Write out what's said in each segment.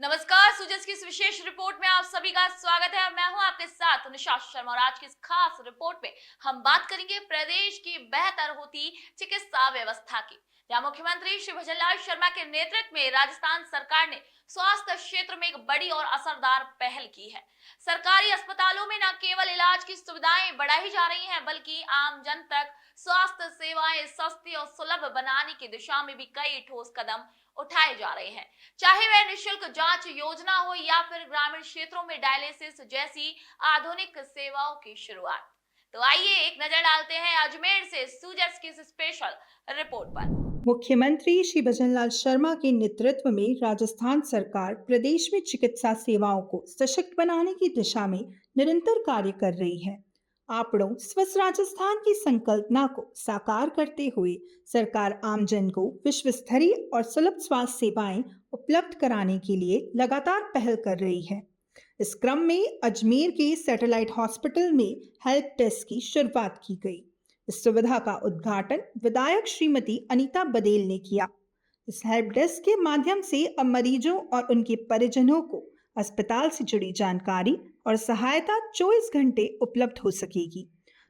नमस्कार। सुजस की इस विशेष रिपोर्ट में आप सभी का स्वागत है। मैं हूं आपके साथ निशा शर्मा और आज की इस खास रिपोर्ट में हम बात करेंगे प्रदेश की बेहतर होती चिकित्सा व्यवस्था की, जहां मुख्यमंत्री श्री भजनलाल शर्मा के नेतृत्व में राजस्थान सरकार ने स्वास्थ्य क्षेत्र में एक बड़ी और असरदार पहल की है। सरकारी अस्पतालों में न केवल इलाज की सुविधाएं बढ़ाई जा रही हैं, बल्कि आम जन तक स्वास्थ्य सेवाएं सस्ती और सुलभ बनाने की दिशा में भी कई ठोस कदम उठाए जा रहे हैं। चाहे वह निशुल्क जांच योजना हो या फिर ग्रामीण क्षेत्रों में डायलिसिस जैसी आधुनिक सेवाओं की शुरुआत। तो आइए एक नजर डालते हैं अजमेर से सुजस की इस स्पेशल रिपोर्ट पर। मुख्यमंत्री श्री भजनलाल शर्मा के नेतृत्व में राजस्थान सरकार प्रदेश में चिकित्सा सेवाओं को सशक्त बनाने की दिशा में निरंतर कार्य कर रही है। आपड़ों स्वस्थ राजस्थान की संकल्पना को साकार करते हुए सरकार आमजन को विश्व स्तरीय और सुलभ स्वास्थ्य सेवाएं उपलब्ध कराने के लिए लगातार पहल कर रही है। इस क्रम में अजमेर के सैटेलाइट हॉस्पिटल में हेल्प डेस्क की शुरुआत की गई। इस सुविधा का उद्घाटन विधायक श्रीमती अनीता बदेल ने किया। इस हेल्प डेस्क के माध्यम से अब मरीजों और उनके परिजनों को अस्पताल से जुड़ी जानकारी और सहायता 24 घंटे उपलब्ध हो सकेगी।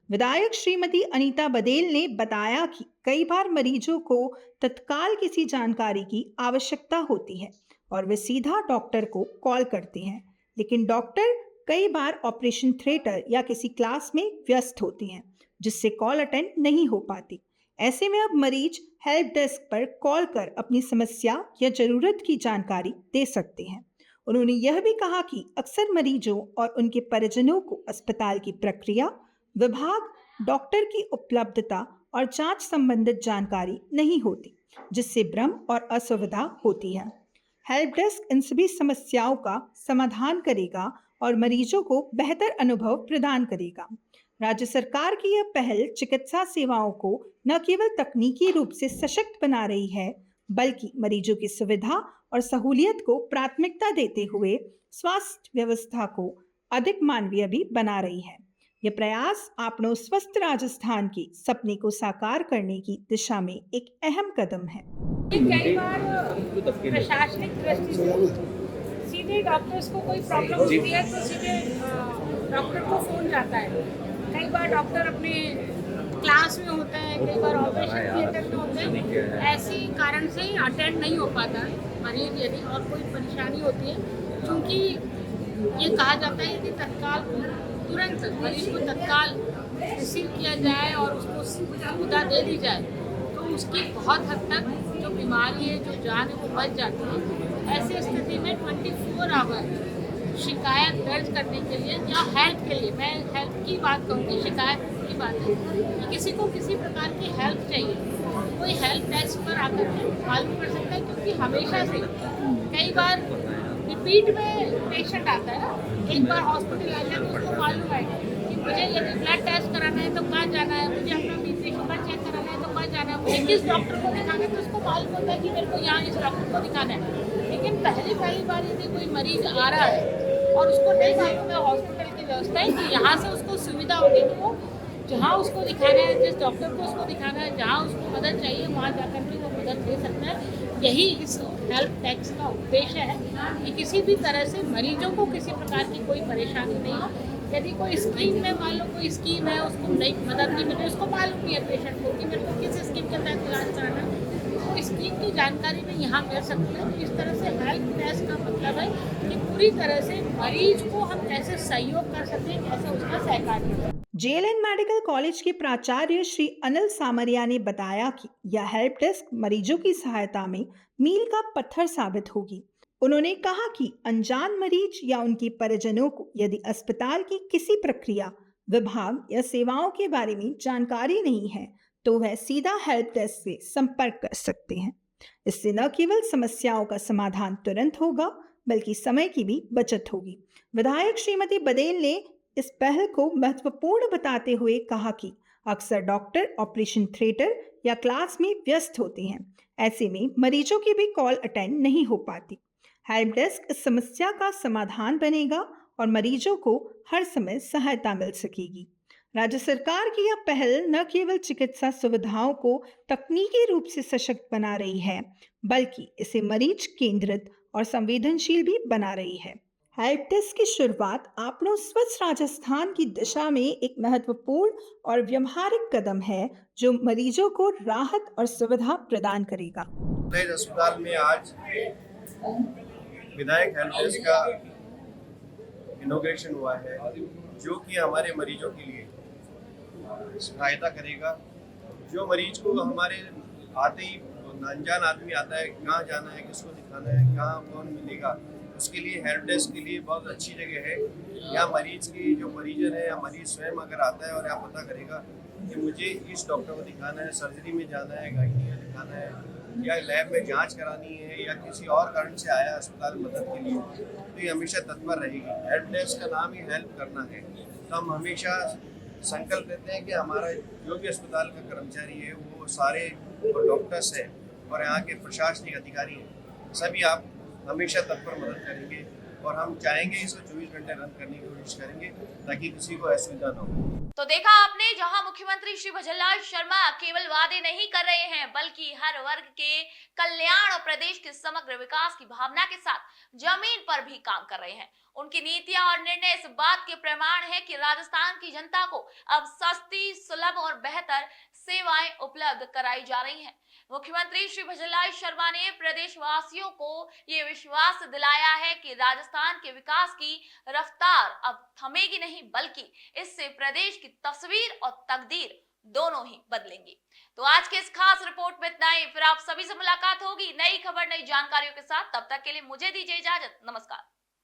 विधायक श्रीमती अनीता बदेल ने बताया कि कई बार मरीजों को तत्काल किसी जानकारी की आवश्यकता होती है और वे सीधा डॉक्टर को कॉल करते हैं, लेकिन डॉक्टर कई बार ऑपरेशन थिएटर या किसी क्लास में व्यस्त होते हैं, जिससे कॉल अटेंड नहीं हो पाती। ऐसे में अब मरीज हेल्प डेस्क पर कॉल कर अपनी समस्या या जरूरत की जानकारी दे सकते हैं। उन्होंने यह भी कहा कि अक्सर मरीजों और उनके परिजनों को अस्पताल की प्रक्रिया, विभाग, डॉक्टर की उपलब्धता और जांच संबंधित जानकारी नहीं होती, जिससे भ्रम और असुविधा होती है। हेल्प डेस्क इन सभी समस्याओं का समाधान करेगा और मरीजों को बेहतर अनुभव प्रदान करेगा। राज्य सरकार की यह पहल चिकित्सा सेवाओं को न केवल तकनीकी रूप से सशक्त बना रही है, बल्कि मरीजों की सुविधा और सहूलियत को प्राथमिकता देते हुए स्वास्थ्य व्यवस्था को अधिक मानवीय भी बना रही है। यह प्रयास अपनों स्वस्थ राजस्थान के सपने को साकार करने की दिशा में एक अहम कदम है। कई बार प्रशासनिक दृष्टि से सीधे डॉक्टर्स को कोई प्रॉब्लम होती है तो सीधे डॉक्टर को फोन जाता है। कई बार डॉक्टर अपने क्लास में होता है, कई बार ऑपरेशन थिएटर में होते हैं, ऐसी कारण से अटेंड नहीं हो पाता है मरीज यदि और कोई परेशानी होती है, क्योंकि ये कहा जाता है कि तत्काल तुरंत मरीज को तत्काल रिसीव किया जाए और उसको सुविधा दे दी जाए, तो उसकी बहुत हद तक जो बीमारी है, जो जान है, वो बच जाती है। ऐसी स्थिति में 24 आवर शिकायत दर्ज करने के लिए या हेल्प के लिए, मैं हेल्प की बात कहूँगी, शिकायत की बात है कि किसी को किसी प्रकार की हेल्प चाहिए, कोई हेल्प डेस्क पर आकर के मालूम कर सकता है, क्योंकि हमेशा से कई बार रिपीट में पेशेंट आता है ना, एक बार हॉस्पिटल आ जाए तो उसको मालूम है कि मुझे यदि ब्लड टेस्ट कराना है तो कहाँ जाना है, मुझे अपना बीपी शुगर चेक कराना है तो कहाँ जाना है, मुझे किस डॉक्टर को दिखाना है, तो उसको मालूम होता है कि मेरे को यहाँ इस डॉक्टर को दिखाना है। लेकिन पहली बार यदि कोई मरीज आ रहा है और उसको नहीं मालूम है हॉस्पिटल की व्यवस्था है कि यहाँ से उसको सुविधा होगी कि वो जहाँ उसको दिखाना है, जिस डॉक्टर को उसको दिखाना है, जहाँ उसको मदद चाहिए वहाँ जाकर के वो मदद ले सकता है। यही इस हेल्प डेस्क का उद्देश्य है कि किसी भी तरह से मरीजों को किसी प्रकार की कोई परेशानी नहीं हो। यदि कोई स्कीम में, मान लो कोई स्कीम है, उसको नहीं मदद नहीं मिल रही, उसको मालूम नहीं है पेशेंट को कि मेरे को किस स्कीम के तहत इलाज कराना है, तो स्कीम की जानकारी भी यहाँ मिल सकती है। तो इस तरह से हेल्प डेस्क का मतलब है कि पूरी तरह से मरीज को हम कैसे सहयोग कर सकते हैं, कैसे उसका सहकार्य करें। जेएलएन मेडिकल कॉलेज के प्राचार्य श्री अनिल सामरिया ने बताया कि यह हेल्प डेस्क मरीजों की सहायता में मील का पत्थर साबित होगी। उन्होंने कहा कि अनजान मरीज या उनके परिजनों को यदि अस्पताल की किसी प्रक्रिया, विभाग या सेवाओं के बारे में जानकारी नहीं है, तो वह सीधा हेल्प डेस्क से संपर्क कर सकते हैं। इससे न केवल समस्याओं का समाधान तुरंत होगा, बल्कि समय की भी बचत होगी। विधायक श्रीमती बदेल ने इस पहल को महत्वपूर्ण बताते हुए कहा कि अक्सर डॉक्टर ऑपरेशन थिएटर या क्लास में व्यस्त होते हैं। ऐसे में मरीजों की भी कॉल अटेंड नहीं हो पाती। हेल्प डेस्क इस समस्या का समाधान बनेगा और मरीजों को हर समय सहायता मिल सकेगी। राज्य सरकार की यह पहल न केवल चिकित्सा सुविधाओं को तकनीकी रूप से सशक्त बना रही है, बल्कि इसे मरीज केंद्रित और संवेदनशील भी बना रही है। हेल्प डेस्क की शुरुआत आपनो स्वस्थ राजस्थान की दिशा में एक महत्वपूर्ण और व्यवहारिक कदम है, जो मरीजों को राहत और सुविधा प्रदान करेगा। कॉलेज अस्पताल में आज विधायक हेल्प डेस्क का इनॉग्रेशन हुआ है, जो कि हमारे मरीजों के लिए सहायता करेगा। जो मरीज को हमारे आते ही अनजान आदमी आता है, कहाँ जाना है, किसको दिखाना है, कहाँ कौन मिलेगा, उसके लिए हेल्प डेस्क के लिए बहुत अच्छी जगह है। यहाँ मरीज की जो परिजन है या मरीज स्वयं अगर आता है और यहाँ पता करेगा कि मुझे इस डॉक्टर को दिखाना है, सर्जरी में जाना है, गायनी में दिखाना है, या लैब में जांच करानी है, या किसी और कारण से आया अस्पताल में मदद के लिए, तो ये हमेशा तत्पर रहेगी। हेल्प डेस्क का नाम ही हेल्प करना है, तो हम हमेशा संकल्प लेते हैं कि हमारा जो भी अस्पताल का कर्मचारी है, वो सारे डॉक्टर्स हैं और यहाँ के प्रशासनिक अधिकारी हैं, सभी आप हमेशा तत्पर मदद करेंगे, और हम चाहेंगे इसको 24 घंटे रन करने की कोशिश करेंगे ताकि किसी को असुविधा न हो। तो देखा आपने, जहां मुख्यमंत्री श्री भजनलाल शर्मा केवल वादे नहीं कर रहे हैं, बल्कि हर वर्ग के कल्याण और प्रदेश के समग्र विकास की भावना के साथ जमीन पर भी काम कर रहे हैं। उनकी नीतियां और निर्णय इस बात के प्रमाण है कि राजस्थान की जनता को अब सस्ती, सुलभ और बेहतर सेवाएं उपलब्ध कराई जा रही हैं। मुख्यमंत्री श्री भजनलाल शर्मा ने प्रदेशवासियों को ये विश्वास दिलाया है कि राजस्थान के विकास की रफ्तार अब थमेगी नहीं, बल्कि इससे प्रदेश की तस्वीर और तकदीर दोनों ही बदलेंगी। तो आज के इस खास रिपोर्ट में इतना ही। फिर आप सभी से मुलाकात होगी नई खबर, नई जानकारियों के साथ। तब तक के लिए मुझे दीजिए इजाजत। नमस्कार।